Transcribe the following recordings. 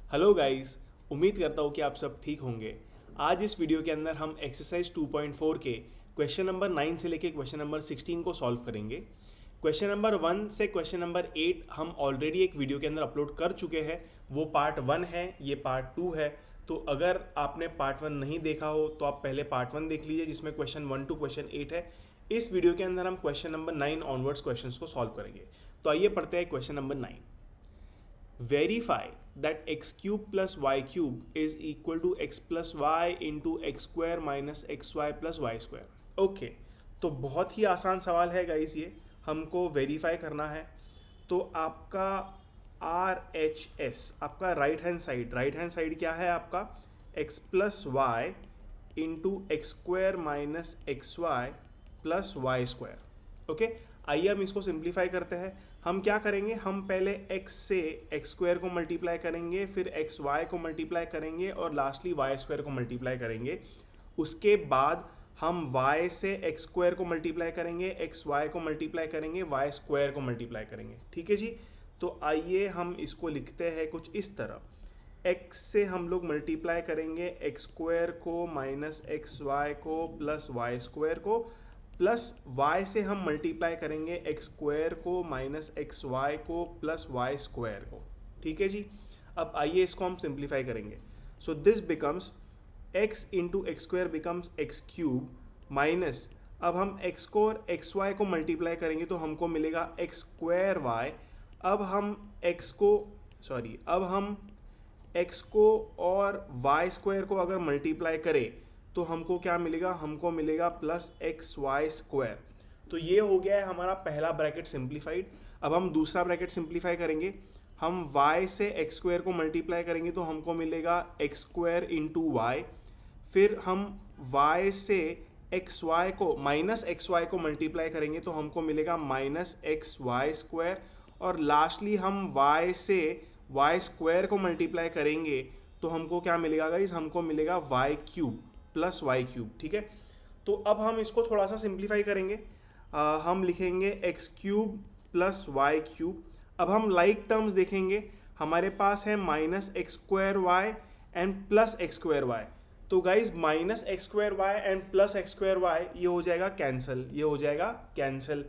Hello guys. उम्मीद करता हूँ कि आप सब ठीक होंगे। आज इस वीडियो के अंदर हम एक्सरसाइज 2.4 के क्वेश्चन नंबर 9 से लेके क्वेश्चन नंबर 16 को सॉल्व करेंगे। क्वेश्चन नंबर 1 से क्वेश्चन नंबर 8 हम ऑलरेडी एक वीडियो के अंदर अपलोड कर चुके हैं। वो पार्ट 1 है, ये पार्ट 2 है। तो अगर आपने पार्ट 1 नहीं देखा हो तो आप पहले पार्ट 1 देख लीजिए, जिसमें क्वेश्चन 1 टू क्वेश्चन 8 है। इस वीडियो के अंदर हम क्वेश्चन नंबर 9 ऑनवर्ड्स क्वेश्चंस को सॉल्व करेंगे। तो आइए पढ़ते हैं question number 9। Verify that x cube plus y cube is equal to x plus y into x square minus xy plus y square। Okay, तो बहुत ही आसान सवाल है गाइस, ये हमको वेरीफाई करना है। तो आपका RHS, आपका राइट हैंड साइड क्या है आपका x plus y into x square minus x y plus y square. Okay, आइए हम इसको सिंप्लीफाई करते हैं। हम क्या करेंगे, हम पहले x से एक्स स्क्वायर को मल्टीप्लाई करेंगे, फिर एक्स वाई को मल्टीप्लाई करेंगे और लास्टली वाई स्क्वायर को मल्टीप्लाई करेंगे। उसके बाद हम y से एक्स स्क्वायर को मल्टीप्लाई करेंगे, एक्स वाई को मल्टीप्लाई करेंगे, वाई स्क्वायर को मल्टीप्लाई करेंगे। ठीक है जी। तो आइए हम इसको लिखते हैं कुछ इस तरह। x से हम लोग मल्टीप्लाई करेंगे एक्स स्क्वायर को माइनस एक्स वाई को प्लस वाई स्क्वायर को, प्लस y से हम मल्टीप्लाई करेंगे एक्स स्क्वायर को माइनस एक्स वाई को प्लस वाई स्क्वायर को। ठीक है जी। अब आइए इसको हम सिंप्लीफाई करेंगे। So this becomes x into x square becomes x cube minus, अब हम x को और एक्स वाई को मल्टीप्लाई करेंगे तो हमको मिलेगा एक्स स्क्वायर वाई। अब हम x को और y स्क्वायर को अगर मल्टीप्लाई करें तो हमको क्या मिलेगा, हमको मिलेगा प्लस एक्स वाई स्क्वायर। तो ये हो गया है हमारा पहला ब्रैकेट सिंप्लीफाइड। अब हम दूसरा ब्रैकेट सिंप्लीफाई करेंगे। हम y से एक्स स्क्वायर को मल्टीप्लाई करेंगे तो हमको मिलेगा एक्स स्क्वायर इंटू वाई। फिर हम y से एक्स वाई को माइनस एक्स वाई को मल्टीप्लाई करेंगे तो हमको मिलेगा माइनस एक्स वाई स्क्वायर। और लास्टली हम y से वाई स्क्वायर को मल्टीप्लाई करेंगे तो हमको क्या मिलेगा गाइस, हमको मिलेगा y cube plus y cube. ठीक है। तो अब हम इसको थोड़ा सा सिंप्लीफाई करेंगे। हम लिखेंगे x cube plus y cube. अब हम लाइक टर्म्स देखेंगे। हमारे पास है minus x square y and plus x square y. तो guys minus x square y and plus x square y ये हो जाएगा कैंसिल,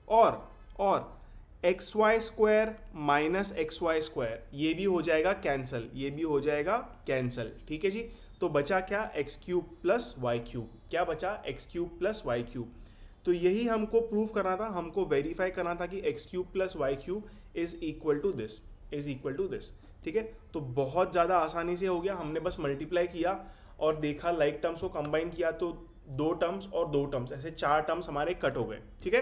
और x y square minus x y square ये भी हो जाएगा कैंसिल। ठीक है जी। तो बचा क्या, x cube plus y cube. क्या बचा, x cube plus y cube. तो यही हमको प्रूव करना था, हमको वेरीफाई करना था कि x cube plus y cube is equal to this. ठीक है। तो बहुत ज़्यादा आसानी से हो गया। हमने बस मल्टीप्लाई किया और देखा, लाइक टर्म्स को कंबाइन किया तो 2 टर्म्स और 2 टर्म्स, ऐसे 4 टर्म्स हमारे कट हो गए। ठीक है।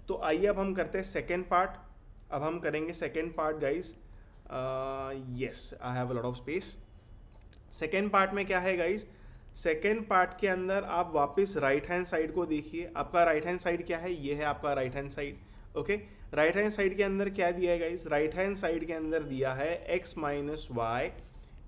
तो आइए अब हम करते हैं सेकेंड पार्ट। अब हम करेंगे second part guys. Yes, I have a lot of space. Second part में क्या है गाइज, सेकेंड पार्ट के अंदर आप वापस राइट हैंड साइड को देखिए। आपका राइट हैंड साइड क्या है, ये है आपका right hand side. Okay, right hand side के अंदर क्या दिया है गाइज, राइट हैंड साइड के अंदर दिया है x minus y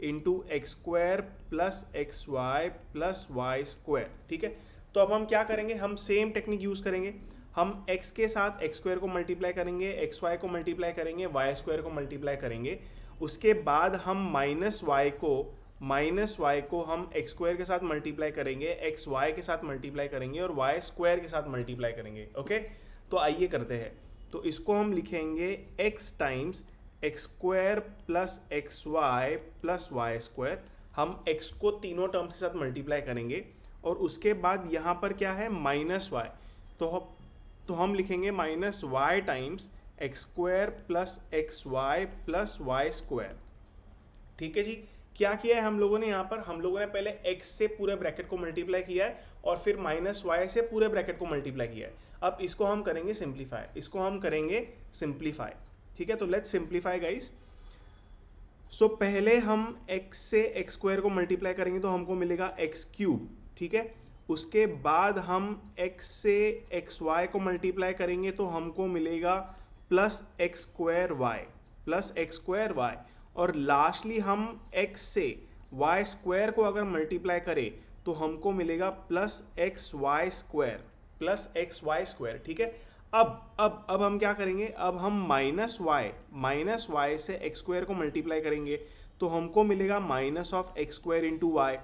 into x square plus x y plus y square. ठीक है। तो अब हम क्या करेंगे, हम सेम टेक्निक यूज़ करेंगे। हम x के साथ एक्स स्क्वायर को मल्टीप्लाई करेंगे, एक्स वाई को मल्टीप्लाई करेंगे, वाई स्क्वायर को मल्टीप्लाई करेंगे। उसके बाद हम माइनस वाई को हम एक्स स्क्वायर के साथ मल्टीप्लाई करेंगे, एक्स वाई के साथ मल्टीप्लाई करेंगे और वाई स्क्वायर के साथ मल्टीप्लाई करेंगे। ओके, तो आइए करते हैं। तो इसको हम लिखेंगे x times x square plus x y plus y square. हम x को तीनों टर्म्स के साथ मल्टीप्लाई करेंगे और उसके बाद यहाँ पर क्या है, माइनस वाई। तो हम लिखेंगे minus y times x square plus x y plus y square. ठीक है जी। क्या किया है हम लोगों ने, यहाँ पर हम लोगों ने पहले x से पूरे ब्रैकेट को मल्टीप्लाई किया है और फिर माइनस वाई से पूरे ब्रैकेट को मल्टीप्लाई किया है। अब इसको हम करेंगे सिंप्लीफाई। ठीक है। तो लेट्स सिंप्लीफाई गाइस। सो पहले हम x से एक्स स्क्वायर को मल्टीप्लाई करेंगे तो हमको मिलेगा एक्स क्यूब। ठीक है। उसके बाद हम x से एक्स वाई को मल्टीप्लाई करेंगे तो हमको मिलेगा प्लस एक्स स्क्वायर वाई, और लास्टली हम x से y स्क्वायर को अगर मल्टीप्लाई करें तो हमको मिलेगा प्लस एक्स वाई स्क्वायर। ठीक है। अब हम क्या करेंगे, अब हम माइनस वाई से एक्स स्क्वायर को मल्टीप्लाई करेंगे तो हमको मिलेगा minus of x square into y.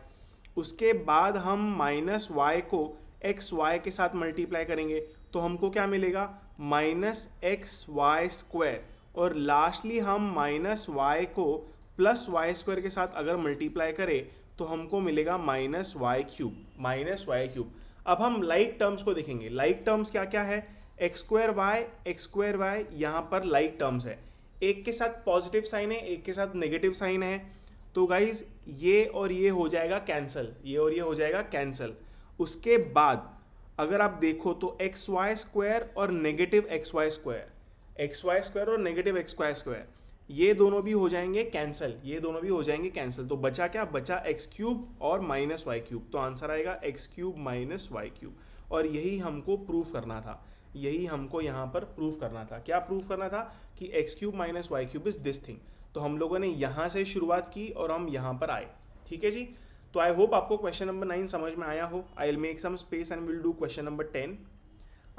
उसके बाद हम माइनस वाई को एक्स वाई के साथ मल्टीप्लाई करेंगे तो हमको क्या मिलेगा, माइनस एक्स वाई स्क्वायर। और लास्टली हम माइनस वाई को प्लस वाई स्क्वायर के साथ अगर मल्टीप्लाई करें तो हमको मिलेगा माइनस वाई क्यूब। अब हम लाइक टर्म्स को देखेंगे। लाइक टर्म्स क्या क्या है, एक्स स्क्वायर वाई यहाँ पर लाइक टर्म्स है, एक के साथ पॉजिटिव साइन है, एक के साथ नेगेटिव साइन है। तो गाइज ये और ये हो जाएगा कैंसिल, ये और ये हो जाएगा कैंसिल। उसके बाद अगर आप देखो तो एक्स वाई स्क्वायर और नेगेटिव एक्स वाई स्क्वायर और नेगेटिव एक्स वाई स्क्वायर ये दोनों भी हो जाएंगे कैंसिल, तो बचा क्या, बचा एक्स क्यूब और माइनस वाई क्यूब। तो आंसर आएगा x cube minus y cube. और यही हमको प्रूफ करना था, यही हमको यहाँ पर प्रूफ करना था। क्या प्रूफ करना था कि x cube minus y cube is this thing. तो हम लोगों ने यहाँ से शुरुआत की और हम यहाँ पर आए। ठीक है जी, तो आई होप आपको क्वेश्चन नंबर 9 समझ में आया हो। I will make some space and will do question number 10।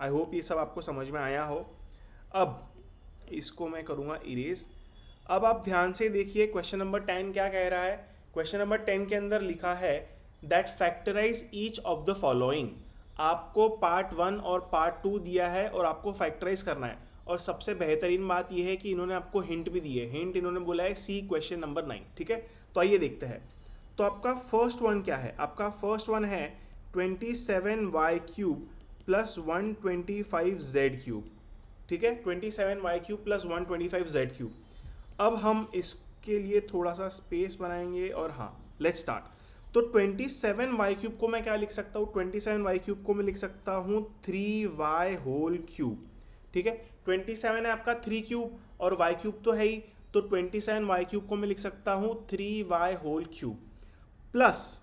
I hope ये सब आपको समझ में आया हो। अब इसको मैं करूँगा इरेज। अब आप ध्यान से देखिए क्वेश्चन नंबर 10 क्या कह रहा है। क्वेश्चन नंबर 10 के अंदर लिखा है that factorise each of the following. आपको पार्ट 1 और पार्ट 2 दिया है और आपको फैक्टराइज करना है। और सबसे बेहतरीन बात यह है कि इन्होंने आपको हिंट भी दी है। हिंट इन्होंने बोला है सी क्वेश्चन नंबर 9। ठीक है, तो आइए देखते हैं। तो आपका फर्स्ट वन क्या है, आपका फर्स्ट वन है 27y cube plus 125z cube. ठीक है, 27y cube plus 125z cube. अब हम इसके लिए थोड़ा सा स्पेस बनाएंगे और हाँ लेट्स स्टार्ट। तो 27y क्यूब को मैं क्या लिख सकता हूँ, 27y क्यूब को मैं लिख सकता हूँ 3y होल क्यूब। ठीक है, 27 है आपका 3 क्यूब और y क्यूब तो है ही, तो 27y क्यूब को मैं लिख सकता हूँ 3y whole cube plus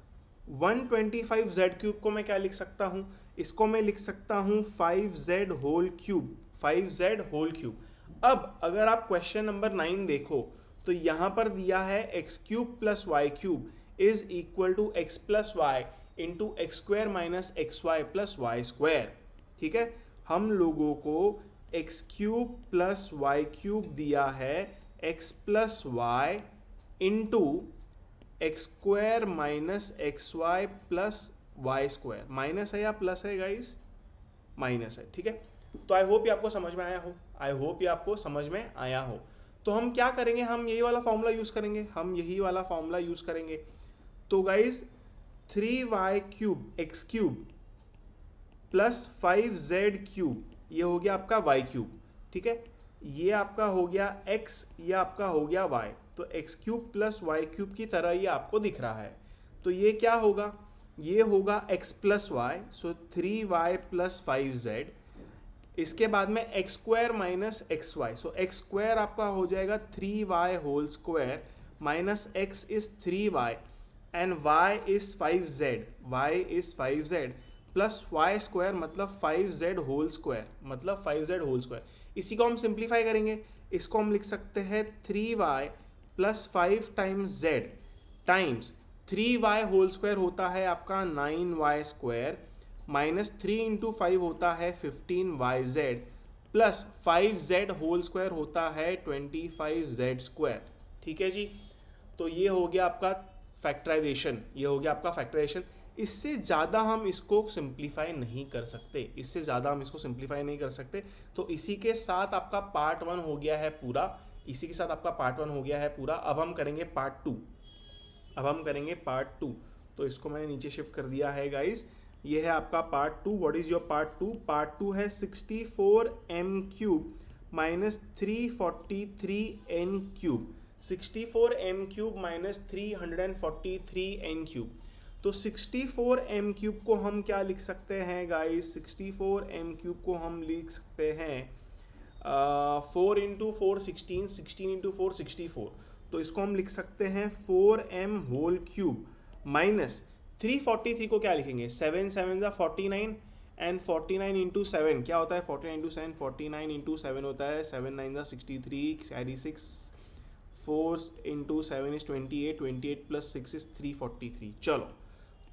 125z cube को मैं क्या लिख सकता हूँ, इसको मैं लिख सकता हूँ 5z whole cube, 5z whole cube. अब अगर आप क्वेश्चन नंबर 9 देखो तो यहाँ पर दिया है x cube plus y cube is equal to x plus y into x square minus x y plus y square. ठीक है, हम लोगों को x cube plus y cube दिया है x plus y into x square minus x y plus y square. Minus है या plus है गाइस, माइनस है। ठीक है, तो आई होप ये आपको समझ में आया हो, आई होप ये आपको समझ में आया हो। तो हम क्या करेंगे, हम यही वाला फॉर्मूला यूज़ करेंगे, तो guys 3y cube x cube plus 5z cube ये हो गया आपका y क्यूब। ठीक है, ये आपका हो गया x, ये आपका हो गया y। तो x cube plus y cube की तरह ये आपको दिख रहा है। तो ये क्या होगा, ये होगा x plus y, so 3y plus 5z। इसके बाद में x square minus x y, so x square आपका हो जाएगा 3y whole square minus x is 3y and y is 5z, plus y square मतलब 5z होल स्क्वायर, इसी को हम सिंप्लीफाई करेंगे। इसको हम लिख सकते हैं 3y plus 5 times z times 3y whole square होता है आपका 9y स्क्वायर माइनस 3 इंटू 5 होता है 15yz plus 5z whole square होता है 25z स्क्वायर। ठीक है जी, तो ये हो गया आपका फैक्टराइजेशन, इससे ज़्यादा हम इसको सिंप्लीफाई नहीं कर सकते, तो इसी के साथ आपका पार्ट 1 हो गया है पूरा। अब हम करेंगे पार्ट 2, तो इसको मैंने नीचे शिफ्ट कर दिया है गाइज। ये है आपका part 2। What is your part 2? Part 2 है 64m cube minus 343n cube, 64m cube minus 343n cube. तो 64m क्यूब को हम क्या लिख सकते हैं गाइस, 64m क्यूब को हम लिख सकते हैं 4 इंटू 4 16, 16 इंटू 4 64। तो इसको हम लिख सकते हैं 4m होल क्यूब माइनस 343 को क्या लिखेंगे, 7 7 ज़ा 49 एंड 49 इंटू 7 क्या होता है, 49 इंटू 7 49 इंटू 7 होता है 7 9 ज़ा 63 carry 6 4 into 7 is 28 28 plus 6 is 343। चलो,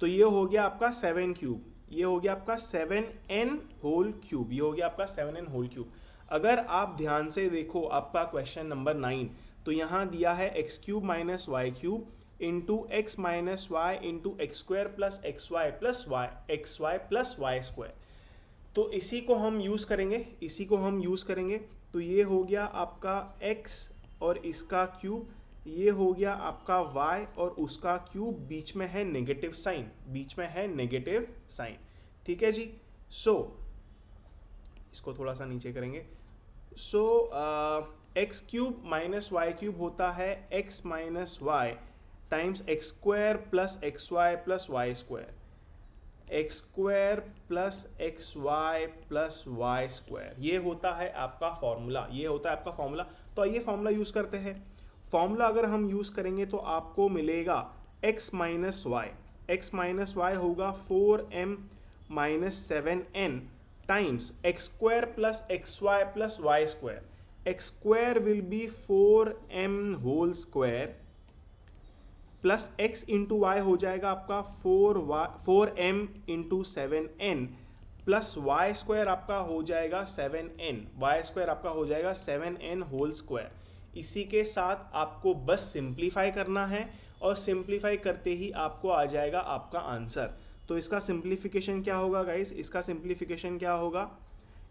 तो ये हो गया आपका 7 क्यूब। ये हो गया आपका 7n होल क्यूब, ये हो गया आपका 7n होल क्यूब। अगर आप ध्यान से देखो आपका क्वेश्चन नंबर 9, तो यहाँ दिया है x cube minus y cube into x minus y into x square plus x y plus y x y plus y square. तो इसी को हम यूज़ करेंगे, इसी को हम यूज़ करेंगे। तो ये हो गया आपका x और इसका क्यूब, ये हो गया आपका y और उसका क्यूब, बीच में है नेगेटिव साइन, बीच में है नेगेटिव साइन। ठीक है जी। सो इसको थोड़ा सा नीचे करेंगे। So x cube minus y cube होता है x minus y times x square plus x y plus y square, x square plus x y plus y square. ये होता है आपका फॉर्मूला, ये होता है आपका फॉर्मूला। तो आइए फॉर्मूला यूज़ करते हैं। फॉर्मूला अगर हम यूज़ करेंगे तो आपको मिलेगा x minus y, x minus y होगा 4m minus 7n times x square plus x y plus y square. X square will be 4m whole square plus x into y हो जाएगा आपका 4m into 7n plus y square आपका हो जाएगा 7n, Y square आपका हो जाएगा 7n whole square. इसी के साथ आपको बस सिंप्लीफाई करना है और सिंप्लीफाई करते ही आपको आ जाएगा आपका आंसर। तो इसका सिंप्लीफिकेशन क्या होगा गाइस, इसका सिंप्लीफिकेशन क्या होगा,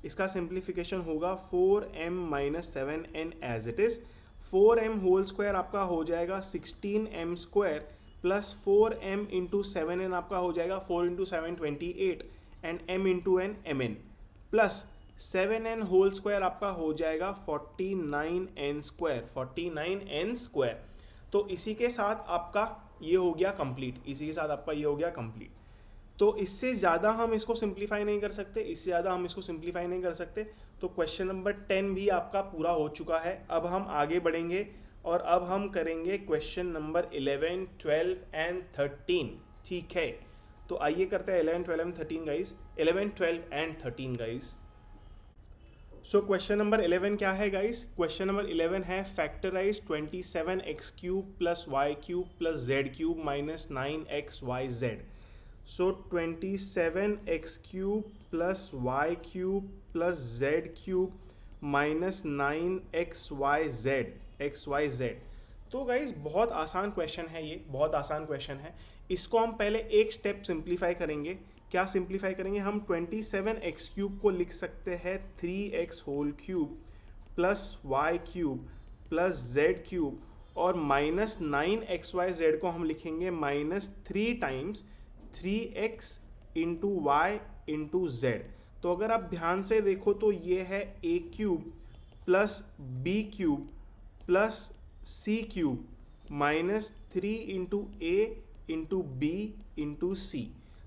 इसका सिंप्लीफिकेशन होगा 4m minus 7n as it is. 4m whole square आपका हो जाएगा 16m square plus 4m into 7n आपका हो जाएगा 4 into 7 28 and m into n mn plus 7n whole square आपका हो जाएगा 49n स्क्वायर, 49n स्क्वायर। तो इसी के साथ आपका ये हो गया कंप्लीट, इसी के साथ आपका ये हो गया कंप्लीट। तो इससे ज़्यादा हम इसको सिंप्लीफाई नहीं कर सकते, इससे ज़्यादा हम इसको सिंप्लीफाई नहीं कर सकते। तो क्वेश्चन नंबर 10 भी आपका पूरा हो चुका है। अब हम आगे बढ़ेंगे और अब हम करेंगे क्वेश्चन नंबर 11, 12 एंड 13। ठीक है, तो आइए करते हैं 11, 12 and 13 guys, 11, 12 and 13 guys. So question number 11 क्या है गाइस, क्वेश्चन नंबर 11 है factorise 27x cube plus y cube plus z cube minus 9xyz। So 27x cube plus y cube plus z cube minus 9xyz। तो guys बहुत आसान question है ये, बहुत आसान क्वेश्चन है। इसको हम पहले एक स्टेप सिंप्लीफाई करेंगे। क्या सिंप्लीफाई करेंगे हम, 27x क्यूब को लिख सकते हैं 3x whole cube plus y cube plus z cube और माइनस 9xyz को हम लिखेंगे minus 3 times 3x into y into z. तो अगर आप ध्यान से देखो तो ये है a cube plus b cube plus c cube minus 3 into a into b into c।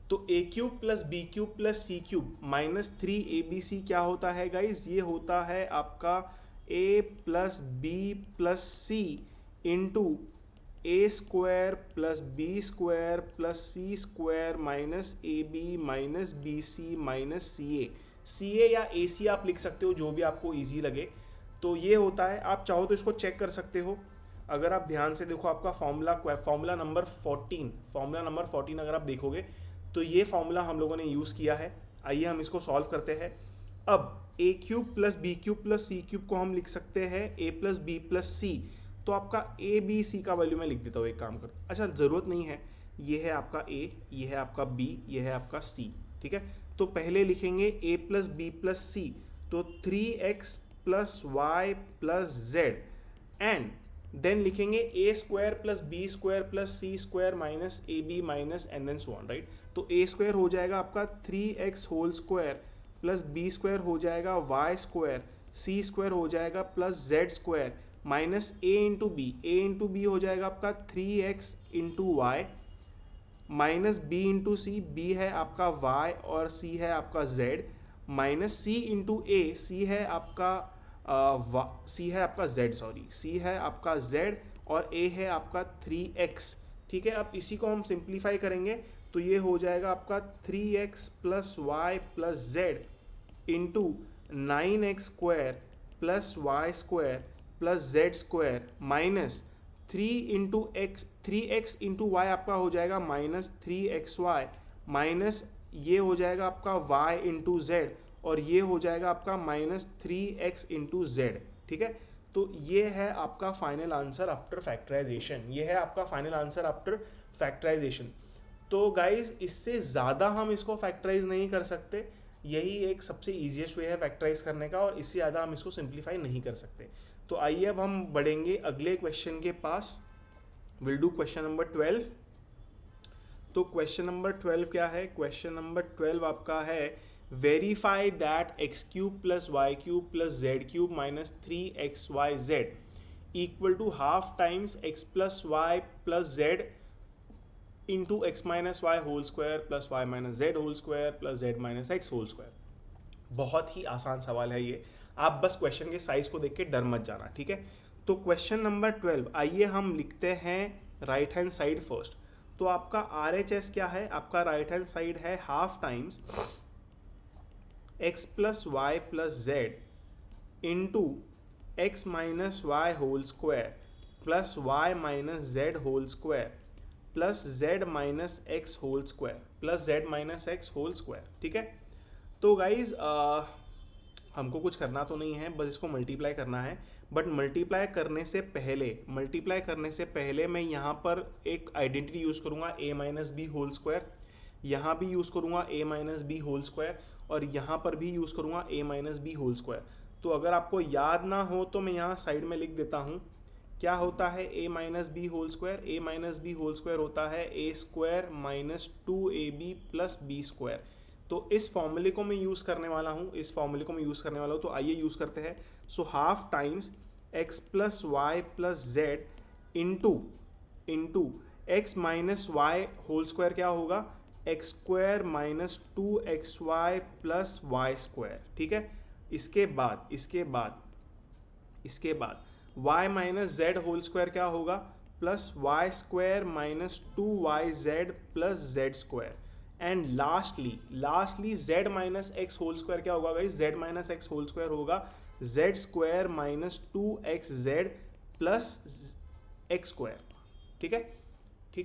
तो a cube plus b cube plus c cube minus 3abc क्या होता है गाइज, ये होता है आपका a plus b plus c into a square plus b square plus c square minus a b minus b c minus c a या a सी आप लिख सकते हो, जो भी आपको ईजी लगे। तो ये होता है, आप चाहो तो इसको चेक कर सकते हो। अगर आप ध्यान से देखो आपका फॉर्मूला नंबर 14 अगर आप देखोगे तो ये फॉर्मूला हम लोगों ने यूज़ किया है। आइए हम इसको सॉल्व करते हैं। अब a cube plus b cube plus c cube को हम लिख सकते हैं a plus b plus c. तो आपका ए बी सी का वैल्यू मैं लिख देता हूँ, एक काम करता हूँ। अच्छा, ज़रूरत नहीं है, ये है आपका ए, ये है आपका बी, ये है आपका सी। ठीक है, तो पहले लिखेंगे a plus b plus c, तो 3x plus y plus z and then लिखेंगे a square plus b square plus c square minus a b minus and then so on, right. तो ए स्क्वायर हो जाएगा आपका 3x whole square plus b square हो जाएगा y square, c square हो जाएगा plus z square minus a into b हो जाएगा आपका 3x into y minus B into सी, बी है आपका वाई और सी है आपका जेड माइनस सी इंटू ए, सी है आपका जेड, सी है आपका जेड और ए है आपका 3x। ठीक है, अब इसी को हम सिंप्लीफाई करेंगे तो ये हो जाएगा आपका 3x plus y plus z into 9x square plus y square plus z square minus 3x into y आपका हो जाएगा माइनस 3xy माइनस ये हो जाएगा आपका y इंटू जेड और ये हो जाएगा आपका -3x इंटू जेड। ठीक है, तो ये है आपका फाइनल आंसर आफ्टर फैक्टराइजेशन, ये है आपका फाइनल आंसर आफ्टर फैक्टराइजेशन। तो गाइज इससे ज़्यादा हम इसको फैक्टराइज नहीं कर सकते, यही एक सबसे ईजिएस्ट वे है फैक्टराइज करने का, और इससे ज़्यादा हम इसको सिंप्लीफाई नहीं कर सकते। तो आइए अब हम बढ़ेंगे अगले क्वेश्चन के पास। Will do question number 12। तो क्वेश्चन नंबर 12 क्या है? क्वेश्चन नंबर 12 आपका है verify that x cube plus y cube plus z cube minus 3xyz equal to half times x plus y plus z into x minus y whole square plus y minus z whole square plus z minus x whole square. बहुत ही आसान सवाल है ये, आप बस question के size को देख के डर मत जाना। ठीक है, तो क्वेश्चन नंबर 12 आइए हम लिखते हैं राइट हैंड साइड फर्स्ट। तो आपका RHS क्या है? आपका राइट हैंड साइड है half times x plus y plus z into x minus y whole square plus y minus z whole square plus z minus x whole square plus z minus x whole square. ठीक है, तो guys हमको कुछ करना तो नहीं है, बस इसको मल्टीप्लाई करना है। बट मल्टीप्लाई करने से पहले मैं यहाँ पर एक आइडेंटिटी यूज़ करूँगा a minus b whole square, यहाँ भी यूज़ करूँगा a minus b whole square और यहाँ पर भी यूज़ करूँगा a minus b whole square. तो अगर आपको याद ना हो तो मैं यहाँ साइड में लिख देता हूँ क्या होता है a minus b whole square. a minus b whole square होता है a square minus 2ab plus b square. तो इस फॉर्मूले को मैं यूज़ करने वाला हूँ, तो आइए यूज़ करते हैं। So half times x plus y plus z into x minus y whole square क्या होगा? X square minus 2xy plus y square. ठीक है, इसके बाद y minus z whole square क्या होगा? Plus y square minus 2yz plus z square. And lastly z minus x whole square क्या होगा guys? z minus x whole square होगा z square minus 2xz plus x square. ठीक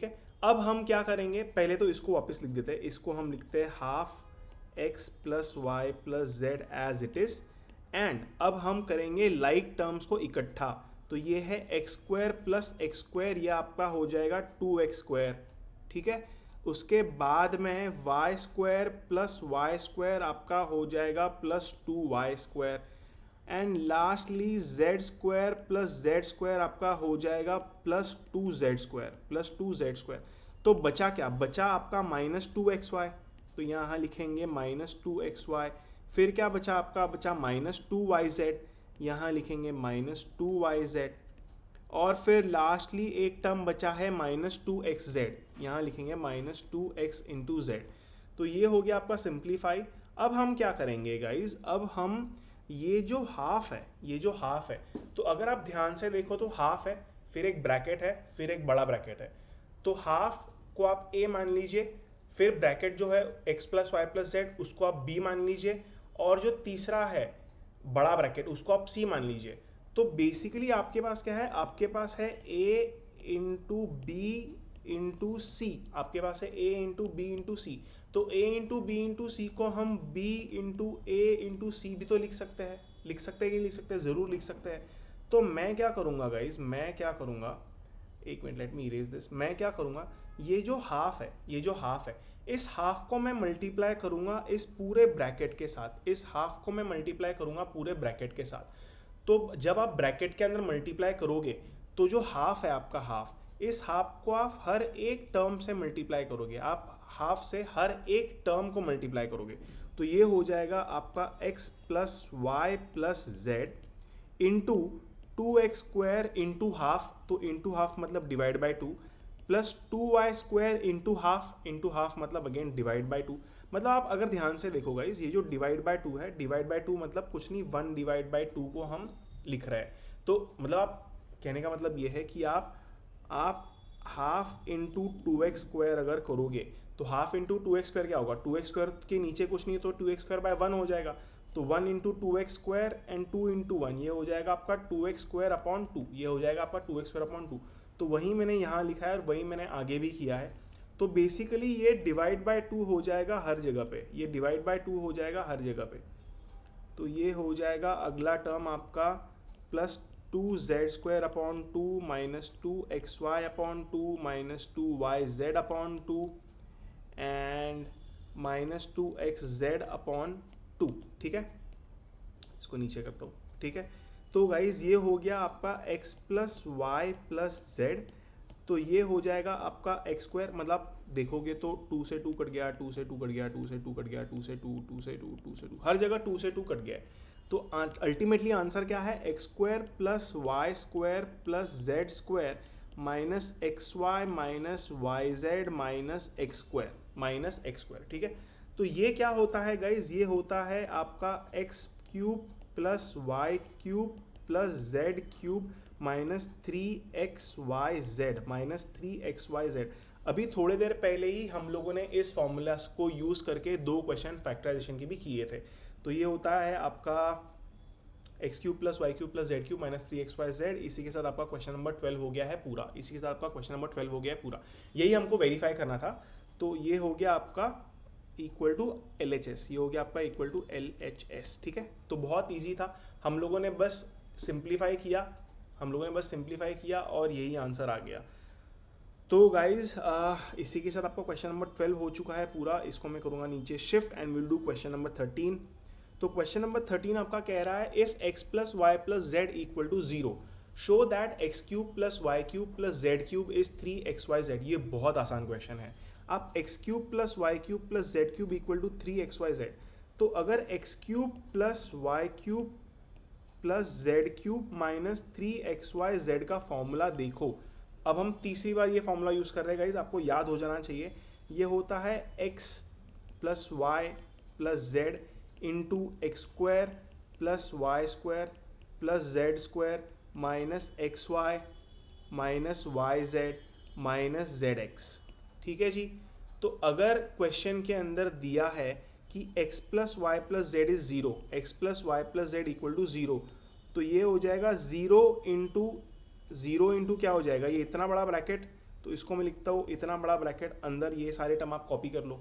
है, अब हम क्या करेंगे? पहले तो इसको वापस लिख देते हैं, इसको हम लिखते हैं half x plus y plus z as it is. And अब हम करेंगे लाइक टर्म्स को इकट्ठा, तो ये है x square plus x square, ये आपका हो जाएगा 2x स्क्वायर। ठीक है, उसके बाद में y square plus y square आपका हो जाएगा plus 2y square. And lastly z square plus z square आपका हो जाएगा प्लस 2z स्क्वायर। तो बचा क्या? बचा आपका माइनस 2xy, तो यहाँ लिखेंगे माइनस 2xy। फिर क्या बचा आपका? बचा माइनस 2yz, यहाँ लिखेंगे माइनस 2yz। और फिर लास्टली एक टर्म बचा है माइनस 2xz, यहाँ लिखेंगे माइनस 2x इंटू जेड। तो ये हो गया आपका सिंप्लीफाई। अब हम क्या करेंगे गाइज? अब हम ये जो हाफ है, तो अगर आप ध्यान से देखो तो हाफ है, फिर एक ब्रैकेट है, फिर एक बड़ा ब्रैकेट है। तो हाफ को आप a मान लीजिए, फिर ब्रैकेट जो है x plus y plus z उसको आप b मान लीजिए, और जो तीसरा है बड़ा ब्रैकेट उसको आप c मान लीजिए। तो बेसिकली आपके पास क्या है? आपके पास है a इंटू बी इंटू सी, आपके पास है a इंटू बी इंटू सी। तो a इंटू बी इंटू सी को हम b इंटू a इंटू सी भी तो लिख सकते हैं कि नहीं लिख सकते? ज़रूर लिख सकते हैं। तो मैं क्या करूँगा गाइज, एक minute, let me erase this. मैं क्या करूँगा? ये जो हाफ है, इस हाफ को मैं मल्टीप्लाई करूँगा इस पूरे ब्रैकेट के साथ। तो जब आप ब्रैकेट के अंदर मल्टीप्लाई करोगे तो जो हाफ है आपका हाफ, इस हाफ को आप हर एक टर्म से मल्टीप्लाई करोगे, आप हाफ से हर एक टर्म को मल्टीप्लाई करोगे। तो ये हो जाएगा आपका x plus y plus z into 2x square into half, तो इंटू हाफ मतलब divide by 2, plus 2y square into half मतलब अगेन डिवाइड बाई 2। मतलब आप अगर ध्यान से देखो गाइस, ये जो डिवाइड बाई 2 है, डिवाइड बाई 2 मतलब कुछ नहीं, 1 डिवाइड बाई 2 को हम लिख रहे हैं। तो मतलब आप कहने का मतलब ये है कि आप हाफ इंटू 2x स्क्वायर अगर करोगे तो हाफ इंटू 2x स्क्वायर क्या होगा? 2x स्क्वायर के नीचे कुछ नहीं तो 2x स्क्वायर बाय 1 हो जाएगा। तो 1 into 2x square and 2 into 1, ये हो जाएगा आपका 2x स्क्वायर अपॉन 2, ये हो जाएगा आपका 2x स्क्वायर अपॉन 2। तो वही मैंने यहाँ लिखा है और वही मैंने आगे भी किया है। तो बेसिकली ये डिवाइड बाय 2 हो जाएगा हर जगह पे, ये डिवाइड बाय 2 हो जाएगा हर जगह पे। तो ये हो जाएगा अगला टर्म आपका plus 2z² upon 2 minus 2xy upon 2 minus 2yz upon 2 and minus 2xz upon 2। ठीक है, इसको नीचे करता हूँ। ठीक है, तो गाइज ये हो गया आपका x plus y plus z. तो ये हो जाएगा आपका एक्स स्क्वायर, मतलब देखोगे तो 2 से 2 कट गया, 2 से 2 कट गया, 2 से 2 कट गया, 2 से 2, 2 से 2, 2 से 2, हर जगह 2 से 2 कट गया है। तो अल्टीमेटली आंसर क्या है, x square plus y square plus z square minus x y minus y z minus x square. ठीक है, तो ये क्या होता है गाइज, ये होता है आपका x cube plus y cube plus z cube minus 3xyz। अभी थोड़ी देर पहले ही हम लोगों ने इस फॉर्मूला को यूज़ करके 2 क्वेश्चन फैक्टराइजेशन के भी किए थे। तो ये होता है आपका x cube plus y cube plus z cube minus 3xyz। इसी के साथ आपका क्वेश्चन नंबर 12 हो गया है पूरा। इसी के साथ आपका क्वेश्चन नंबर 12 हो गया है पूरा। यही हमको वेरीफाई करना था। तो ये हो गया आपका इक्वल टू LHS, ये हो गया आपका इक्वल टू LHS। ठीक है, तो बहुत ईजी था, हम लोगों ने बस सिंप्लीफाई किया और यही आंसर आ गया। तो गाइज इसी के साथ आपका क्वेश्चन नंबर 12 हो चुका है पूरा। इसको मैं करूँगा नीचे shift and will do question number 13। तो क्वेश्चन नंबर 13 आपका कह रहा है if x plus y plus z equal to 0 show that x cube plus y cube plus z cube is 3xyz। ये बहुत आसान क्वेश्चन है। आप x cube plus y cube plus z cube equal to 3xyz, तो अगर x cube plus y cube plus z cube minus 3xyz का formula देखो। अब हम तीसरी बार ये फॉर्मूला यूज़ कर रहे हैं गाइज, आपको याद हो जाना चाहिए। ये होता है x plus y plus z into x square plus y square plus z square minus x y minus y z minus z x. ठीक है जी, तो अगर क्वेश्चन के अंदर दिया है कि x plus y plus z is 0, x plus y plus z equal to 0, तो ये हो जाएगा 0 इंटू क्या हो जाएगा, ये इतना बड़ा ब्रैकेट, तो इसको मैं लिखता हूँ इतना बड़ा ब्रैकेट, अंदर ये सारे टर्म आप कॉपी कर लो।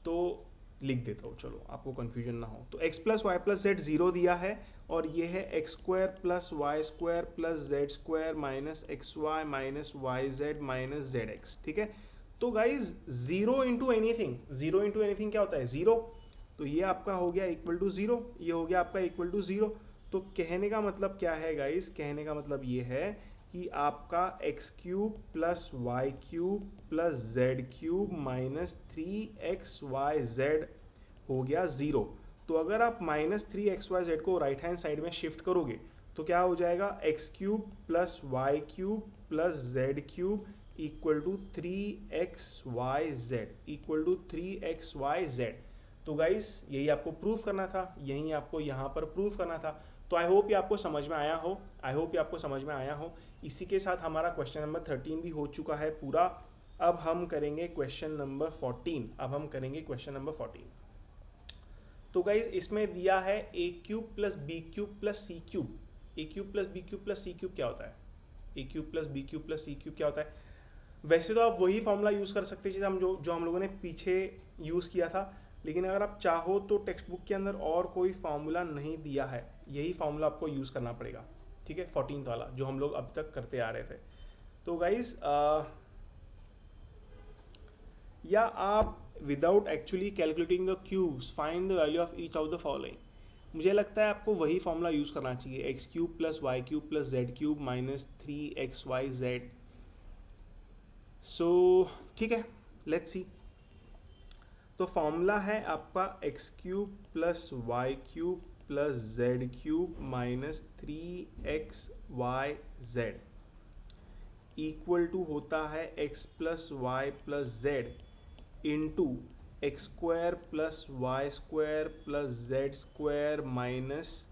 तो लिख देता हूँ, चलो आपको कन्फ्यूजन ना हो। तो x plus y plus z 0 दिया है और ये है x square plus y square plus z square minus x y minus y z minus z x. ठीक है, तो गाइज 0 इंटू एनीथिंग क्या होता है, 0। तो ये आपका हो गया इक्वल टू 0, ये हो गया आपका इक्वल टू 0। तो कहने का मतलब क्या है गाइज, कहने का मतलब ये है कि आपका x cube plus y cube plus z cube minus 3xyz हो गया 0। तो अगर आप माइनस 3xyz को राइट हैंड साइड में शिफ्ट करोगे तो क्या हो जाएगा, x cube plus y cube plus z cube equal to 3xyz। तो गाइस यही आपको प्रूफ करना था, यही आपको यहाँ पर प्रूफ करना था। तो आई होप ये आपको समझ में आया हो। इसी के साथ हमारा क्वेश्चन नंबर 13 भी हो चुका है पूरा। अब हम करेंगे क्वेश्चन नंबर 14। तो गाइज इसमें दिया है a cube plus b cube plus c cube. a cube plus b cube plus c cube क्या होता है, a cube plus b cube plus c cube क्या होता है। वैसे तो आप वही फॉर्मूला यूज़ कर सकते हैं जो हम लोगों ने पीछे यूज़ किया था, लेकिन अगर आप चाहो तो टेक्स्ट बुक के अंदर और कोई फार्मूला नहीं दिया है, यही फार्मूला आपको यूज़ करना पड़ेगा। ठीक है, 14th वाला जो हम लोग अब तक करते आ रहे थे। तो गाइज या आप without actually calculating the cubes find the value of each of the following. मुझे लगता है आपको वही फॉर्मूला यूज़ करना चाहिए, x cube plus y cube plus z cube minus 3xyz। So ठीक है, लेट्स सी। तो फॉर्मूला है आपका x cube plus y cube plus z cube minus 3xyz equal to होता है x plus y plus z into x square plus y square plus z square minus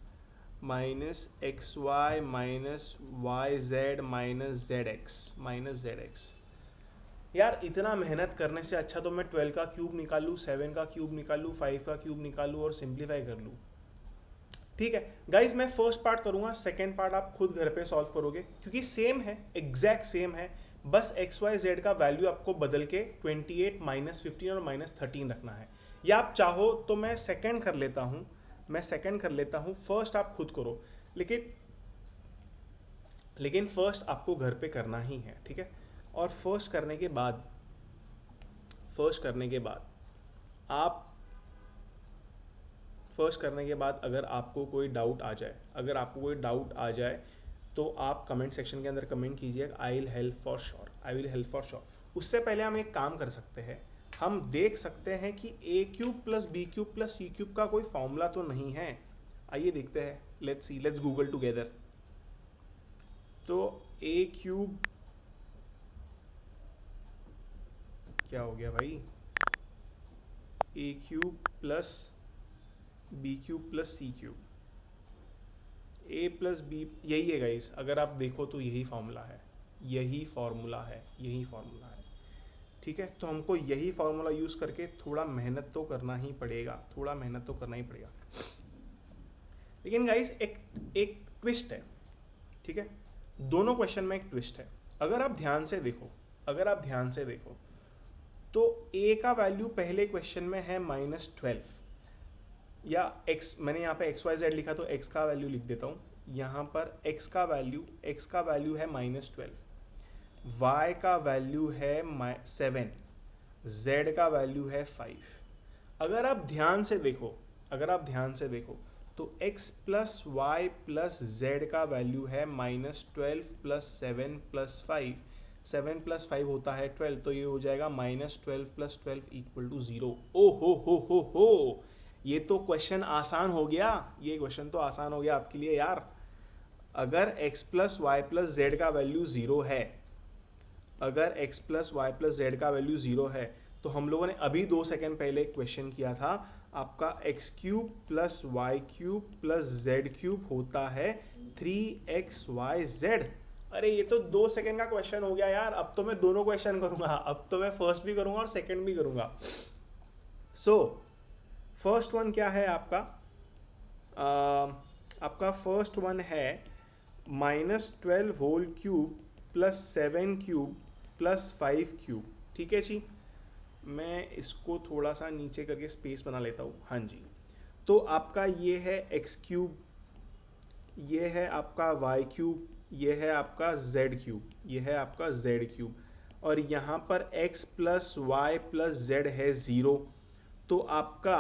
x y minus y z minus z x. यार इतना मेहनत करने से अच्छा तो मैं 12 का क्यूब निकाल लूँ, 7 का क्यूब निकाल लूँ, 5 का क्यूब निकाल लूँ और सिंप्लीफाई कर लूँ। ठीक है गाइज, मैं फर्स्ट पार्ट करूँगा, सेकेंड पार्ट आप खुद घर पे सॉल्व करोगे क्योंकि सेम है, एग्जैक्ट सेम है। बस एक्स वाई जेड का वैल्यू आपको बदल के 28 -15 और -13 रखना है। या आप चाहो तो मैं सेकंड कर लेता हूँ, फर्स्ट आप खुद करो, लेकिन फर्स्ट आपको घर पे करना ही है, ठीक है। और फर्स्ट करने के बाद आप अगर आपको कोई डाउट आ जाए तो आप कमेंट सेक्शन के अंदर कमेंट कीजिए, I will help for sure. उससे पहले हम एक काम कर सकते हैं, हम देख सकते हैं कि a cube plus b cube plus c cube का कोई फॉर्मूला तो नहीं है। आइए देखते हैं, लेट्स गूगल टुगेदर। तो a क्यूब क्या हो गया भाई, a cube plus b cube plus c cube, a plus b, यही है गाइस। अगर आप देखो तो यही फॉर्मूला है, ठीक है। तो हमको यही फार्मूला यूज़ करके थोड़ा मेहनत तो करना ही पड़ेगा, लेकिन गाइस एक ट्विस्ट है, ठीक है। दोनों क्वेश्चन में एक ट्विस्ट है। अगर आप ध्यान से देखो तो a का वैल्यू पहले क्वेश्चन में है -12, या x, मैंने यहाँ पे XYZ लिखा तो x का वैल्यू लिख देता हूँ। यहाँ पर x का वैल्यू है -12, y का वैल्यू है 7, z का वैल्यू है 5। अगर आप ध्यान से देखो तो x plus y plus z का वैल्यू है -12 प्लस 7 प्लस 5, 7 प्लस 5 होता है 12, तो ये हो जाएगा -12 प्लस 12 इक्वल टू 0। ओ हो, ये तो क्वेश्चन आसान हो गया, आपके लिए यार। अगर x plus y plus z का वैल्यू 0 है, तो हम लोगों ने अभी 2 सेकंड पहले क्वेश्चन किया था, आपका x cube plus y cube plus z cube होता है 3xyz। अरे ये तो 2 सेकंड का क्वेश्चन हो गया यार। अब तो मैं दोनों क्वेश्चन करूंगा, अब तो मैं फर्स्ट भी करूंगा और सेकंड भी करूंगा। सो फर्स्ट वन क्या है आपका? आपका फर्स्ट वन है -12 whole cube plus 7 cube plus 5 cube, ठीक है जी। मैं इसको थोड़ा सा नीचे करके स्पेस बना लेता हूँ, हाँ जी। तो आपका ये है x क्यूब, ये है आपका y क्यूब, ये है आपका z क्यूब, और यहाँ पर x plus y plus z है 0। तो आपका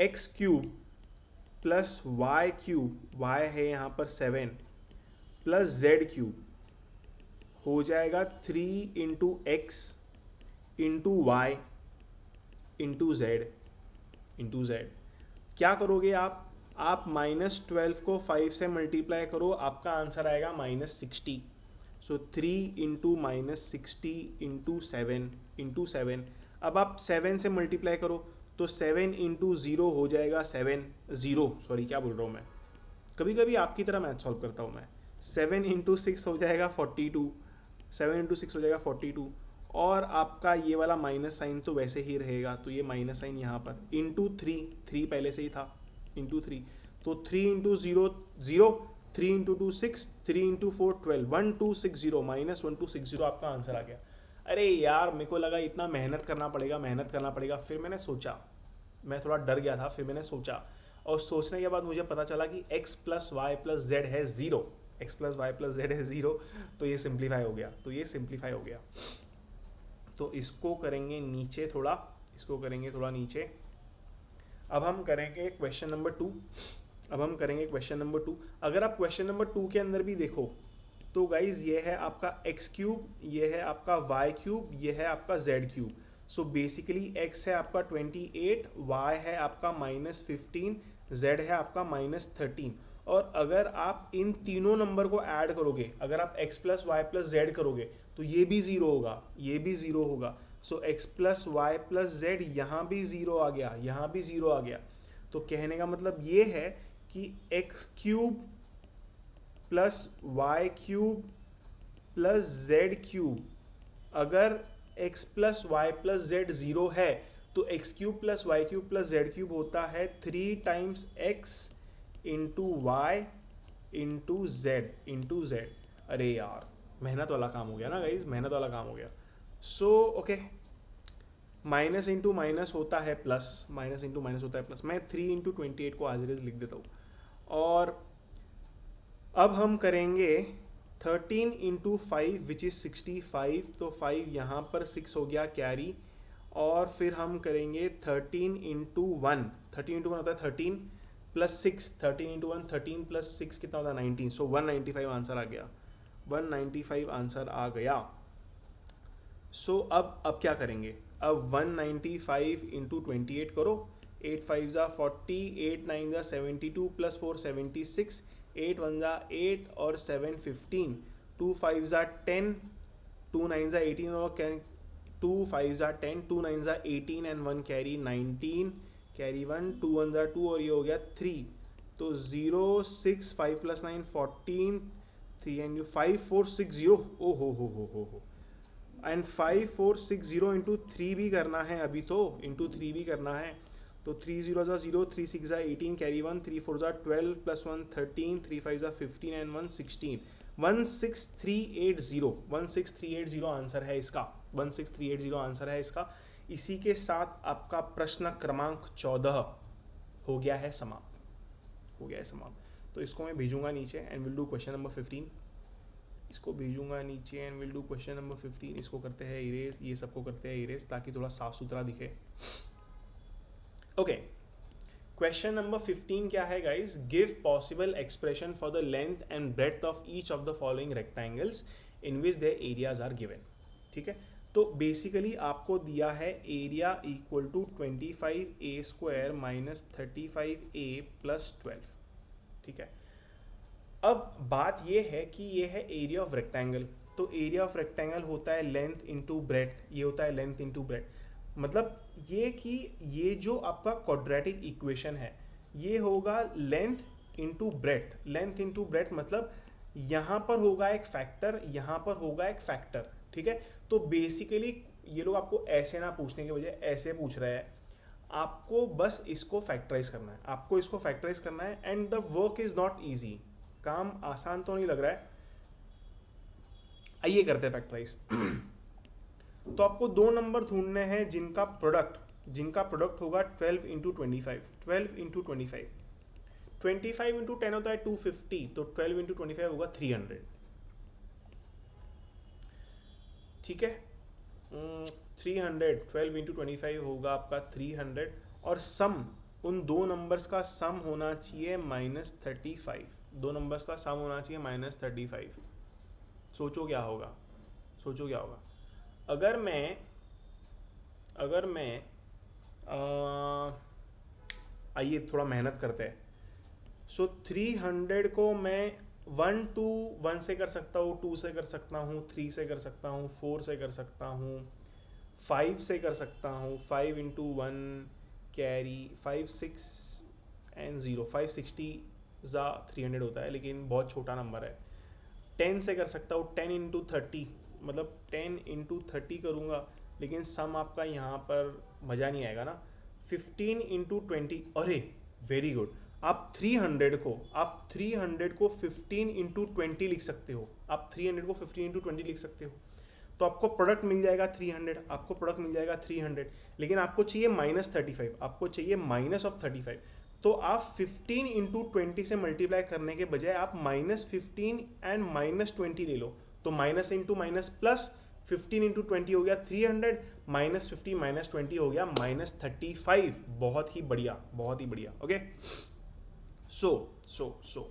x cube plus y cube, y है यहाँ पर 7 प्लस z क्यूब हो जाएगा 3 into x into y into z. क्या करोगे आप -12 को 5 से मल्टीप्लाई करो, आपका आंसर आएगा -60। सो 3 इंटू -60 इंटू 7। अब आप 7 से मल्टीप्लाई करो तो 7 इंटू 0 हो जाएगा 7, कभी कभी आपकी तरह मैथ सॉल्व करता हूँ मैं। 7 इंटू 6 हो जाएगा 42, और आपका ये वाला माइनस साइन तो वैसे ही रहेगा, तो ये माइनस साइन यहाँ पर इंटू 3 पहले से ही था, इंटू 3, तो 3 इंटू 0 0, 3 इंटू 2 6, 3 इंटू 4 12, 1260 -1260 आपका आंसर आ गया। अरे यार मेरे को लगा इतना मेहनत करना पड़ेगा, फिर मैंने सोचा, मैं थोड़ा डर गया था, फिर मैंने सोचा, और सोचने के बाद मुझे पता चला कि x plus y plus z है 0, तो ये सिंप्लीफाई हो गया। तो इसको करेंगे नीचे थोड़ा, अब हम करेंगे क्वेश्चन नंबर 2। अगर आप क्वेश्चन नंबर 2 के अंदर भी देखो तो गाइज ये है आपका x क्यूब, ये है आपका y क्यूब, ये है आपका z cube. So basically x है आपका 28, y है आपका -15, z है आपका -13। और अगर आप इन तीनों नंबर को ऐड करोगे, अगर आप x plus y plus z करोगे तो ये भी 0 होगा, so x plus y plus z यहाँ भी 0 आ गया, तो कहने का मतलब ये है कि x cube plus y cube plus z cube, अगर x plus y plus z 0 है तो x cube plus y cube plus z cube होता है 3 times x into y into z. अरे यार मेहनत वाला काम हो गया ना गाइज, मेहनत वाला काम हो गया. So okay, minus into minus होता है प्लस, माइनस इंटू माइनस होता है प्लस. मैं 3 इंटू 28 को आज लिख देता हूँ. और अब हम करेंगे 13 इंटू 5 विच इज़ 65. तो 5 यहाँ पर 6 हो गया कैरी. और फिर हम करेंगे 13 इंटू 1. 13 इंटू 1 होता है 13 प्लस 6. 13 इंटू 1 13 प्लस 6 कितना होता है 19. सो 195 आंसर आ गया. 195 आंसर आ गया. सो अब क्या करेंगे, अब 195 इंटू 28 करो. 8 5 ज़ा 40, 8 9 ज़ा 72 प्लस 4 76, 8 1 ज़ा 8 और 7 15, 2 5 ज़ा 10, 2 9 ज़ा 18 और 2 5 ज़ा 10, 2 9 ज़ा 18 एंड 1 कैरी 19, कैरी 1, 2 1 ज़ा 2 और ये हो गया 3. तो 0 6 5 प्लस 9 14, 3 एंड यू 5 4 6 0. ओ हो. एंड 5 4 6 0 इंटू 3 भी करना है अभी, तो इंटू 3 भी करना है. तो 3 0 ज़ा 0, 3 6 ज़ा 18 कैरी 1, 3 4 ज़ा 12 प्लस 1 13, 3 5 ज़ा 15 एंड 1 16. 16380, 16380 आंसर है इसका. 16380 आंसर है इसका. इसी के साथ आपका प्रश्न क्रमांक 14 हो गया है समाप्त. तो इसको मैं भेजूंगा नीचे and will do question number 15. इसको भेजूंगा नीचे and will do question number 15. इसको करते हैं इरेज, ये सबको करते हैं इरेज ताकि थोड़ा साफ सुथरा दिखे. ओके, क्वेश्चन नंबर 15 क्या है guys. Give possible expression for the length and breadth of each of the following rectangles in which their areas are given. ठीक है, तो बेसिकली आपको दिया है area equal to 25a² minus 35a plus 12. ठीक है, अब बात ये है कि ये है एरिया ऑफ रेक्टेंगल. तो एरिया ऑफ रेक्टेंगल होता है लेंथ इंटू ब्रेड्थ, ये होता है लेंथ इंटू ब्रेड्थ. मतलब ये कि ये जो आपका क्वाड्रेटिक इक्वेशन है ये होगा length into breadth. Length into breadth मतलब यहाँ पर होगा एक फैक्टर, यहाँ पर होगा एक फैक्टर. ठीक है, तो बेसिकली ये लोग आपको ऐसे ना पूछने के बजाय ऐसे पूछ रहे हैं. आपको बस इसको फैक्टराइज करना है, and the work is not easy. काम आसान तो नहीं लग रहा है. आइए करते हैं फैक्टराइज. तो आपको दो नंबर ढूंढने हैं जिनका प्रोडक्ट होगा 12 इंटू 25. 12 इंटू 25, 25 इंटू 10 होता है 250. तो 12 इंटू 25 होगा 300. ठीक है, 300. 12 इंटू 25 होगा आपका 300. और सम, उन दो नंबर्स का सम होना चाहिए -35. दो नंबर्स का सम होना चाहिए -35. सोचो क्या होगा. अगर मैं आइए थोड़ा मेहनत करते हैं. सो 300 को मैं 1 to 1 से कर सकता हूँ, 2 से कर सकता हूँ, 3 से कर सकता हूँ, 4 से कर सकता हूँ, 5 से कर सकता हूँ. 5 इंटू 1 कैरी 5 6 एंड 0, 560 ज़ा 300 होता है लेकिन बहुत छोटा नंबर है. 10 से कर सकता हूँ, 10 इंटू 30 मतलब 10 इंटू 30 करूँगा लेकिन सम आपका यहाँ पर मज़ा नहीं आएगा ना. 15 इंटू 20, अरे वेरी गुड. आप 300 को 15 इंटू 20 लिख सकते हो. आप 300 को 15 इंटू 20 लिख सकते हो. तो आपको प्रोडक्ट मिल जाएगा 300, लेकिन आपको चाहिए -35, आपको चाहिए माइनस ऑफ 35. तो आप 15 इंटू 20 से मल्टीप्लाई करने के बजाय आप -15 एंड -20 ले लो. तो minus into minus plus, 15 into 20 हो गया 300, -50 -20 हो गया -35. बहुत ही बढ़िया. ओके, सो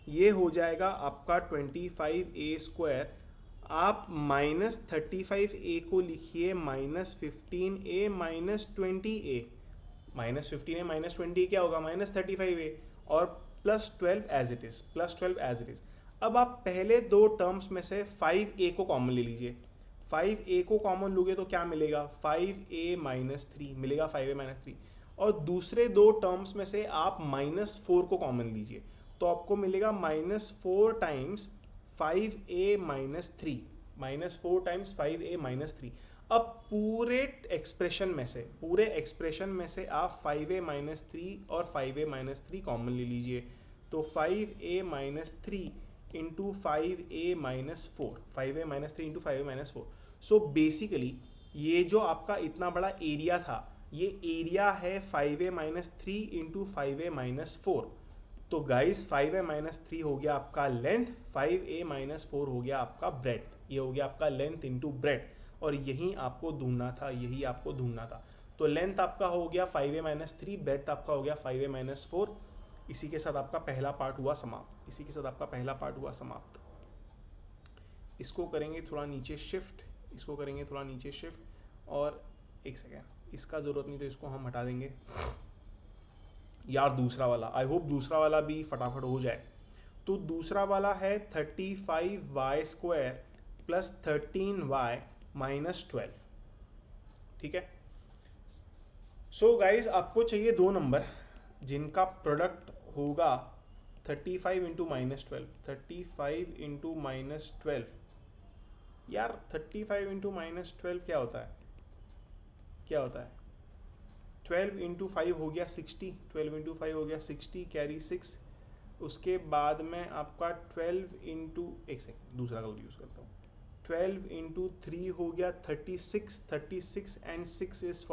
ये हो जाएगा आपका 25a². आप -35a को लिखिए -15a -20a. -15a -20 क्या होगा -35a और +12 एज इट इज. अब आप पहले दो टर्म्स में से 5a को कॉमन ले लीजिए. 5a को कॉमन लोगे तो क्या मिलेगा, 5a -3 मिलेगा. 5a -3. और दूसरे दो टर्म्स में से आप -4 को कॉमन लीजिए तो आपको मिलेगा -4 टाइम्स 5a -3. -4 times 5a -3. अब पूरे एक्सप्रेशन में से आप 5a -3 और 5a -3 कॉमन ले लीजिए. तो 5a -3 into 5a-4, 5a-3 into 5a-4। So basically ये जो आपका इतना बड़ा एरिया था, ये एरिया है 5a-3 इंटू 5a-4। तो गाइस 5a-3 हो गया आपका लेंथ, 5a-4 हो गया आपका ब्रेड्थ। ये हो गया आपका लेंथ इंटू ब्रेड्थ, और यही आपको ढूंढना था, यही आपको ढूंढना था। तो लेंथ आपका हो गया 5a-3, ब्रेड्थ आपका हो गया 5a-4। इसी के साथ आपका पहला पार्ट हुआ समाप्त, इसी के साथ आपका पहला पार्ट हुआ समाप्त। इसको करेंगे थोड़ा नीचे शिफ्ट, इसको करेंगे थोड़ा नीचे शिफ्ट, और एक सेकेंड, इसका ज़रूरत नहीं तो इसको हम हटा देंगे। यार दूसरा वाला, आई होप दूसरा वाला भी फटाफट हो जाए। तो दूसरा वाला है 35y² प्लस 13y माइनस 12। ठीक है। सो गाइज आपको चाहिए दो नंबर जिनका प्रोडक्ट होगा 35 इंटू -12, 35 इंटू -12। यार 35 इंटू -12 क्या होता है, क्या होता है? 12 इंटू 5 हो गया 60, 12 इंटू 5 हो गया 60, कैरी 6। उसके बाद में आपका 12 इंटू, एक सेकेंड दूसरा कलर यूज़ करता हूँ, 12 इंटू 3 हो गया 36, 36 एंड 6 इज़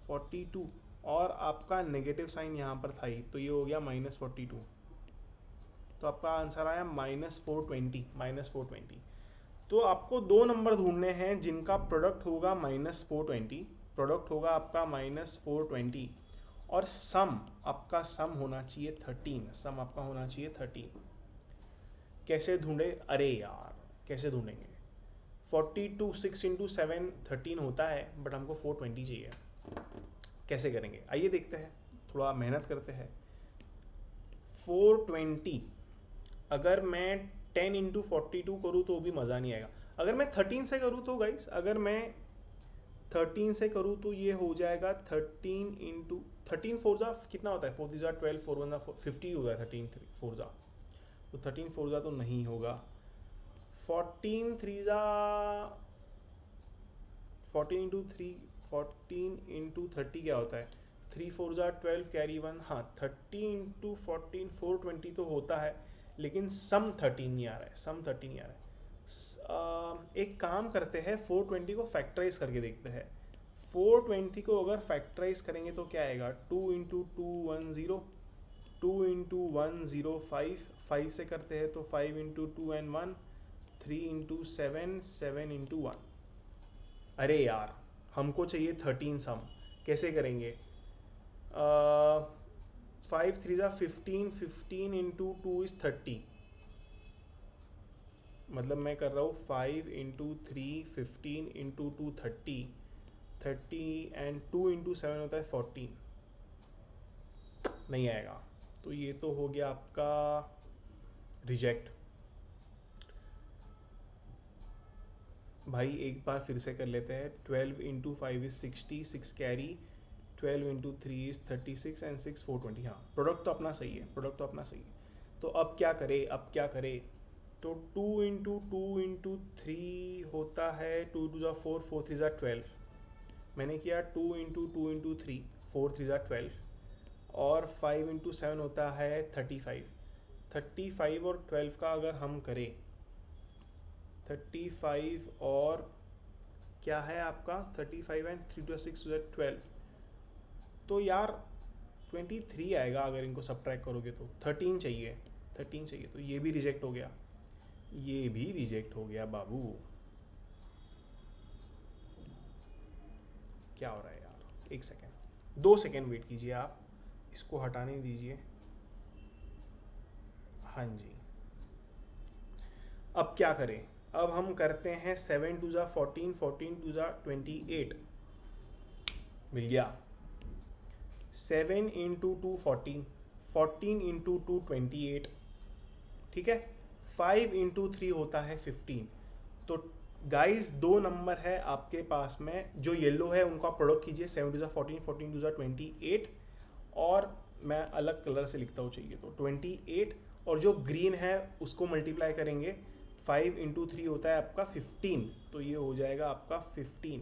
42, और आपका नेगेटिव साइन यहाँ पर था ही, तो ये हो गया -42। तो आपका आंसर आया -420। तो आपको दो नंबर ढूंढने हैं जिनका प्रोडक्ट होगा -420, प्रोडक्ट होगा आपका -420, और सम आपका सम होना चाहिए 13, सम आपका होना चाहिए 13। कैसे ढूंढे? अरे यार कैसे ढूंढेंगे? 42, 6 इंटू 7 13 होता है, बट हमको 420 चाहिए। कैसे करेंगे आइए देखते हैं, थोड़ा मेहनत करते हैं। 420 अगर मैं 10 इंटू 42 करूँ तो भी मज़ा नहीं आएगा। अगर मैं 13 से करूँ तो गाइस, अगर मैं 13 से करूँ तो ये हो जाएगा 13 इंटू 13 4 जा कितना होता है? 4 3 जा 12, 4 1 जा 50 होता है। 13 4 जा तो 13 4 जा तो नहीं होगा। 14 3 जा 14 इंटू 3, 14 इंटू 30 क्या होता है? 3 4 जा 12, कैरी 1। हाँ 30 इंटू 14 420 तो होता है, लेकिन सम 13 नहीं आ रहा है, सम 13 नहीं आ रहा है। एक काम करते हैं, 420 को फैक्टराइज करके देखते हैं। 420 को अगर फैक्टराइज करेंगे तो क्या आएगा? 2 इंटू 2 1 0, 2 इंटू 1 0 5, 5 से करते हैं तो 5 इंटू 2 एंड 1, 3 इंटू 7, 7 इंटू 1। अरे यार हमको चाहिए 13 सम, कैसे करेंगे? 5 3 जा 15, 15 इंटू 2 इज़ 30। मतलब मैं कर रहा हूँ 5 इंटू 3, 15 इंटू 2 30, 30 एंड 2 इंटू 7 होता है 14। नहीं आएगा, तो ये तो हो गया आपका रिजेक्ट। भाई एक बार फिर से कर लेते हैं। 12 into 5 is 60, 6 carry, 12 into 3 is 36 and 6 420। हाँ प्रोडक्ट तो अपना सही है, प्रोडक्ट तो अपना सही है। तो अब क्या करे, अब क्या करे? तो 2 इंटू 2 इंटू 3 होता है 2 2 जा 4, 4 3 जा 12। मैंने किया 2 इंटू 2 इंटू 3, 4 3 जा 12, और 5 इंटू 7 होता है 35। 35 और 12 का अगर हम करें, 35 और क्या है आपका 35 एंड 3 2 6 12, तो यार 23 आएगा अगर इनको सब्ट्रैक्ट करोगे तो। 13 चाहिए, 13 चाहिए, तो ये भी रिजेक्ट हो गया, ये भी रिजेक्ट हो गया बाबू। क्या हो रहा है यार? एक सेकेंड, 2 सेकेंड वेट कीजिए आप, इसको हटाने दीजिए। हाँ जी, अब क्या करें? अब हम करते हैं 7 2 जा 14, 14 2 जा 28। मिल गया। 7 इंटू 2 14, 14 इंटू 2 28। ठीक है। 5 इंटू 3 होता है 15। तो गाइस दो नंबर है आपके पास में, जो येलो है उनका प्रोडक्ट कीजिए। 7 2 जा 14, 14 2 जा 28, और मैं अलग कलर से लिखता हूँ चाहिए तो 28, और जो ग्रीन है उसको मल्टीप्लाई करेंगे। 5 इंटू 3 होता है आपका 15, तो ये हो जाएगा आपका 15।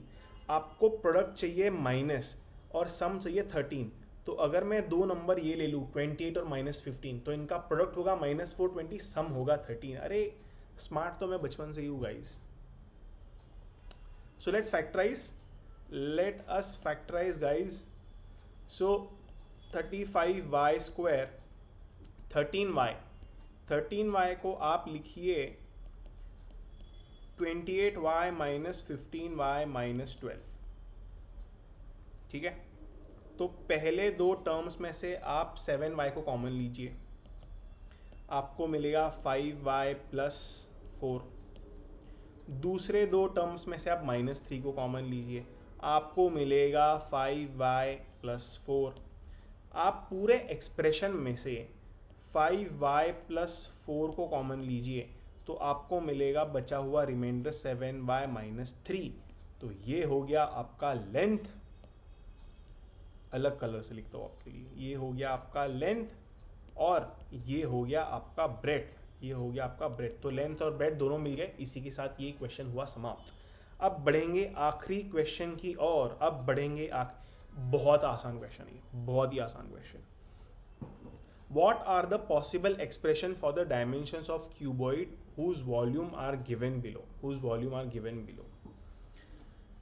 आपको प्रोडक्ट चाहिए माइनस और सम चाहिए 13, तो अगर मैं दो नंबर ये ले लूँ 28 और -15, तो इनका प्रोडक्ट होगा -420, सम होगा 13। अरे स्मार्ट तो मैं बचपन से ही हूँ guys. So let's factorise, let us factorise guys. So 35y² 13y को आप लिखिए 28y - 15y - 12, ठीक है। तो पहले दो टर्म्स में से आप 7y को कॉमन लीजिए, आपको मिलेगा 5y + 4। दूसरे दो टर्म्स में से आप -3 को कॉमन लीजिए, आपको मिलेगा 5y + 4। आप पूरे एक्सप्रेशन में से 5y + 4 को कॉमन लीजिए, तो आपको मिलेगा बचा हुआ रिमाइंडर 7y - 3। तो ये हो गया आपका लेंथ, अलग कलर से लिखता हूँ आपके लिए, ये हो गया आपका लेंथ और ये हो गया आपका ब्रेड्थ, ये हो गया आपका ब्रेड्थ। तो लेंथ और ब्रेड्थ दोनों मिल गए। इसी के साथ ये क्वेश्चन हुआ समाप्त। अब बढ़ेंगे आखिरी क्वेश्चन की ओर। अब बढ़ेंगे बहुत आसान क्वेश्चन है, बहुत ही आसान question. What are the possible expression for the dimensions of cuboid whose volume are given below?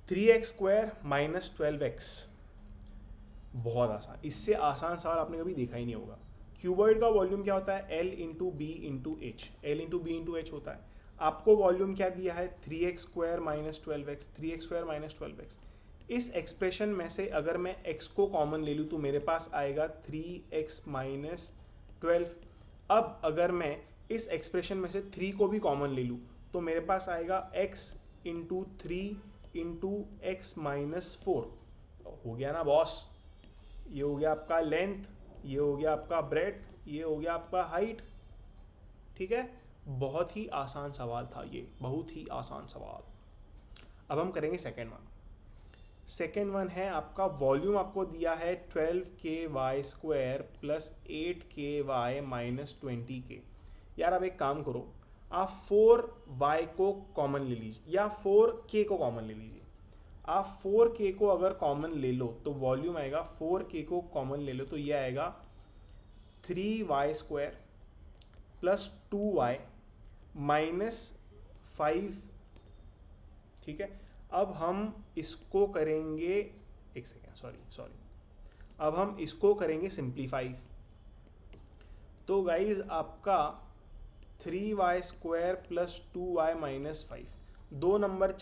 3x² - 12x। बहुत आसान, इससे आसान सवाल आपने कभी देखा ही नहीं होगा। क्यूबॉइड का वॉल्यूम क्या होता है? L × B × H, L × B × H होता है। आपको वॉल्यूम क्या दिया है? 3x² - 12x, 3x² - 12x। इस एक्सप्रेशन में से अगर मैं x को कॉमन ले लूँ तो मेरे पास आएगा 3x - 12। अब अगर मैं इस एक्सप्रेशन में से 3 को भी कॉमन ले लूँ तो मेरे पास आएगा x × 3 × x - 4। हो गया ना बॉस? ये हो गया आपका लेंथ, ये हो गया आपका ब्रेड्थ, ये हो गया आपका हाइट, ठीक है। बहुत ही आसान सवाल था ये, बहुत ही आसान सवाल। अब हम करेंगे सेकेंड वन। सेकेंड वन है आपका वॉल्यूम आपको दिया है 12ky² + 8ky - 20k। यार अब एक काम करो, आप 4y को कॉमन ले लीजिए या 4k को कॉमन ले लीजिए। आप 4k को अगर कॉमन ले लो तो वॉल्यूम आएगा, 4k को कॉमन ले लो तो ये आएगा 3y² + 2y - 5, ठीक है। अब हम इसको करेंगे, एक सेकेंड, सॉरी, अब हम इसको करेंगे सिंप्लीफाई। तो गाइज आपका 3y² + 2y - 5, दो नंबर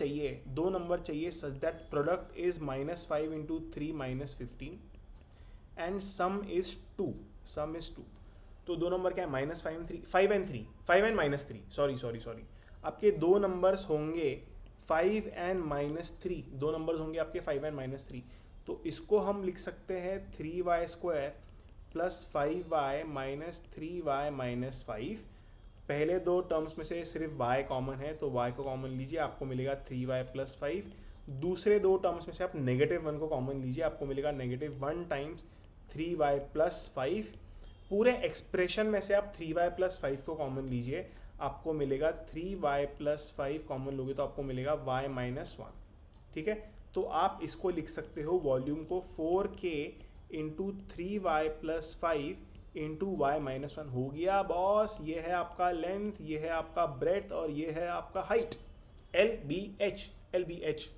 चाहिए such that product is -5 × 3 - 15 and some is 2। तो दो नंबर क्या है? -5 and 3, सॉरी, आपके दो नंबर्स होंगे 5 and -3, दो नंबर्स होंगे आपके 5 and -3। तो इसको हम लिख सकते हैं 3y² + 5y - 3y - 5। पहले दो टर्म्स में से सिर्फ y कॉमन है तो y को कॉमन लीजिए, आपको मिलेगा 3y + 5। दूसरे दो टर्म्स में से आप -1 को कॉमन लीजिए, आपको मिलेगा -1 × 3y + 5। पूरे एक्सप्रेशन में से आप 3y + 5 को कॉमन लीजिए, आपको मिलेगा 3y + 5 कॉमन लोगे तो आपको मिलेगा y - 1, ठीक है। तो आप इसको लिख सकते हो वॉल्यूम को 4k × 3y + 5 × y - 1। हो गया बॉस, ये है आपका लेंथ, ये है आपका ब्रेड्थ और ये है आपका हाइट, LBH।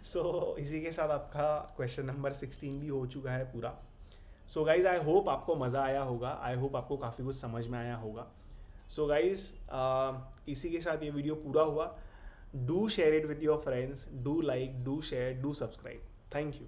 सो इसी के साथ आपका क्वेश्चन नंबर 16 भी हो चुका है पूरा। सो गाइज आई होप आपको मज़ा आया होगा, आई होप आपको काफ़ी कुछ समझ में आया होगा। सो गाइज इसी के साथ ये वीडियो पूरा हुआ। Do share it with your friends, do like, do share, do subscribe. Thank you.